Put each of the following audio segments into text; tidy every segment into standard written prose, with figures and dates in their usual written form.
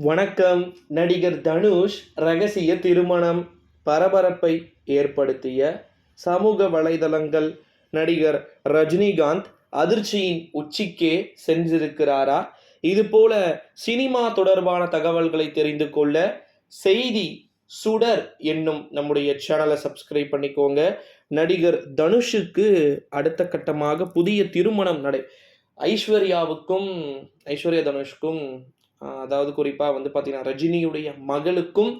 வணக்கம். நடிகர் தனுஷ் ரகசிய திருமணம் பரபரப்பை ஏற்படுத்திய சமூக வலைதளங்கள். நடிகர் ரஜினிகாந்த் அதிர்ச்சியின் உச்சிக்கே சென்றிருக்கிறாரா? இதுபோல சினிமா தொடர்பான தகவல்களை தெரிந்து கொள்ள செய்தி சுடர் என்னும் நம்முடைய சேனலை சப்ஸ்கிரைப் பண்ணிக்கோங்க. நடிகர் தனுஷுக்கு அடுத்த கட்டமாக புதிய திருமணம் ஐஸ்வர்யா தனுஷ்க்கும் அதாவது குறிப்பாக வந்து பார்த்தீங்கன்னா ரஜினியுடைய மகளுக்கும்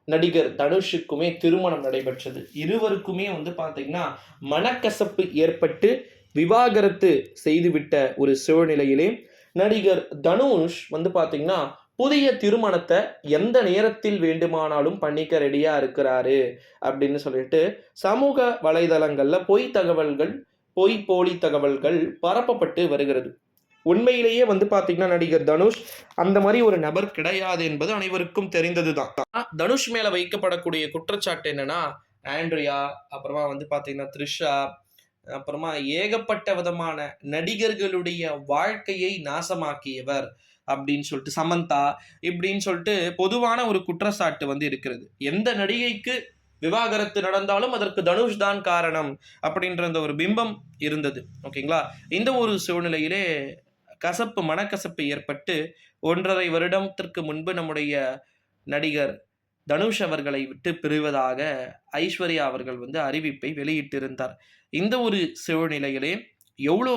நடிகர் தனுஷுக்குமே திருமணம் நடைபெற்றது. இருவருக்குமே வந்து பார்த்தீங்கன்னா மனக்கசப்பு ஏற்பட்டு விவாகரத்து செய்துவிட்ட ஒரு சூழ்நிலையிலே நடிகர் தனுஷ் வந்து பார்த்தீங்கன்னா புதிய திருமணத்தை எந்த நேரத்தில் வேண்டுமானாலும் பண்ணிக்க ரெடியாக இருக்கிறாரு அப்படின்னு சொல்லிட்டு சமூக வலைதளங்களில் போலி தகவல்கள் பரப்பப்பட்டு வருகிறது. உண்மையிலேயே வந்து பார்த்தீங்கன்னா நடிகர் தனுஷ் அந்த மாதிரி ஒரு நபர் கிடையாது என்பது அனைவருக்கும் தெரிந்தது தான். தனுஷ் மேலே வைக்கப்படக்கூடிய குற்றச்சாட்டு என்னன்னா, ஆண்ட்ரியா, அப்புறமா வந்து பார்த்தீங்கன்னா த்ரிஷா, அப்புறமா ஏகப்பட்ட விதமான நடிகர்களுடைய வாழ்க்கையை நாசமாக்கியவர் அப்படின்னு சொல்லிட்டு சமந்தா, இப்படின்னு சொல்லிட்டு பொதுவான ஒரு குற்றச்சாட்டு வந்து இருக்கிறது. எந்த நடிகைக்கு விவாகரத்து நடந்தாலும் அதற்கு தனுஷ் தான் காரணம் அப்படின்ற ஒரு பிம்பம் இருந்தது. ஓகேங்களா? இந்த ஒரு சூழ்நிலையிலே மனக்கசப்பு ஏற்பட்டு 1.5 வருடத்திற்கு முன்பு நம்முடைய நடிகர் தனுஷ் அவர்களை விட்டு பிரிவதாக ஐஸ்வர்யா அவர்கள் வந்து அறிவிப்பை வெளியிட்டிருந்தார். இந்த ஒரு சூழ்நிலையிலே எவ்வளோ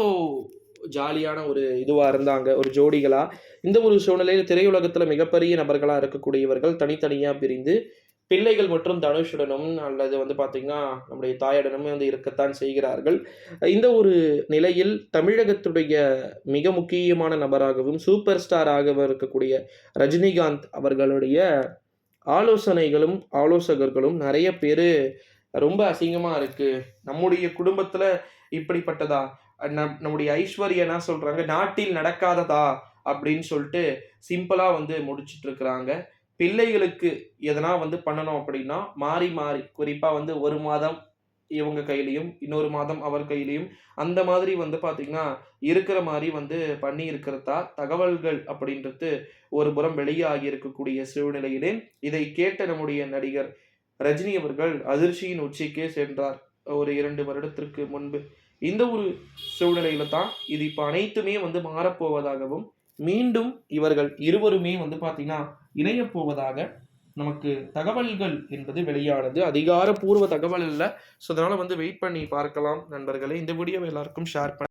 ஜாலியான ஒரு இதுவாக இருந்தாங்க, ஒரு ஜோடிகளா. இந்த ஒரு சூழ்நிலையில் திரையுலகத்தில் மிகப்பெரிய நபர்களாக இருக்கக்கூடியவர்கள் தனித்தனியாக பிரிந்து பிள்ளைகள் மற்றும் தனுஷுடனும் அல்லது வந்து பார்த்திங்கன்னா நம்முடைய தாயுடனும் வந்து இருக்கத்தான் செய்கிறார்கள். இந்த ஒரு நிலையில் தமிழகத்துடைய மிக முக்கியமான நபராகவும் சூப்பர் ஸ்டாராகவும் இருக்கக்கூடிய ரஜினிகாந்த் அவர்களுடைய ஆலோசகர்களும் நிறைய பேர் ரொம்ப அசிங்கமாக இருக்குது, நம்முடைய குடும்பத்தில் இப்படிப்பட்டதா, நம்முடைய ஐஸ்வர்யா என்ன சொல்கிறாங்க, நாட்டில் நடக்காததா அப்படின்னு சொல்லிட்டு சிம்பிளாக வந்து முடிச்சிட்டு இருக்கிறாங்க. பிள்ளைகளுக்கு எதனா வந்து பண்ணணும் அப்படின்னா மாறி குறிப்பாக வந்து ஒரு மாதம் இவங்க கையிலையும் இன்னொரு மாதம் அவர் கையிலையும் அந்த மாதிரி வந்து பார்த்திங்கன்னா இருக்கிற மாதிரி வந்து பண்ணி இருக்கிறதா தகவல்கள் அப்படின்றது ஒரு புறம் வெளியாகி இருக்கக்கூடிய சூழ்நிலையிலே இதை கேட்ட நம்முடைய நடிகர் ரஜினி அவர்கள் அதிர்ச்சியின் உச்சிக்கே சென்றார் ஒரு 2 வருடத்திற்கு முன்பு. இந்த ஒரு சூழ்நிலையில தான் இது இப்போ அனைத்துமே வந்து மாறப்போவதாகவும் மீண்டும் இவர்கள் இருவருமே வந்து பார்த்தீங்கன்னா இணையப் போவதாக நமக்கு தகவல்கள் என்பது வெளியானது. அதிகாரப்பூர்வ தகவல் இல்லை. ஸோ அதனால் வந்து வெயிட் பண்ணி பார்க்கலாம் நண்பர்களே. இந்த வீடியோவை எல்லாருக்கும் ஷேர் பண்ணி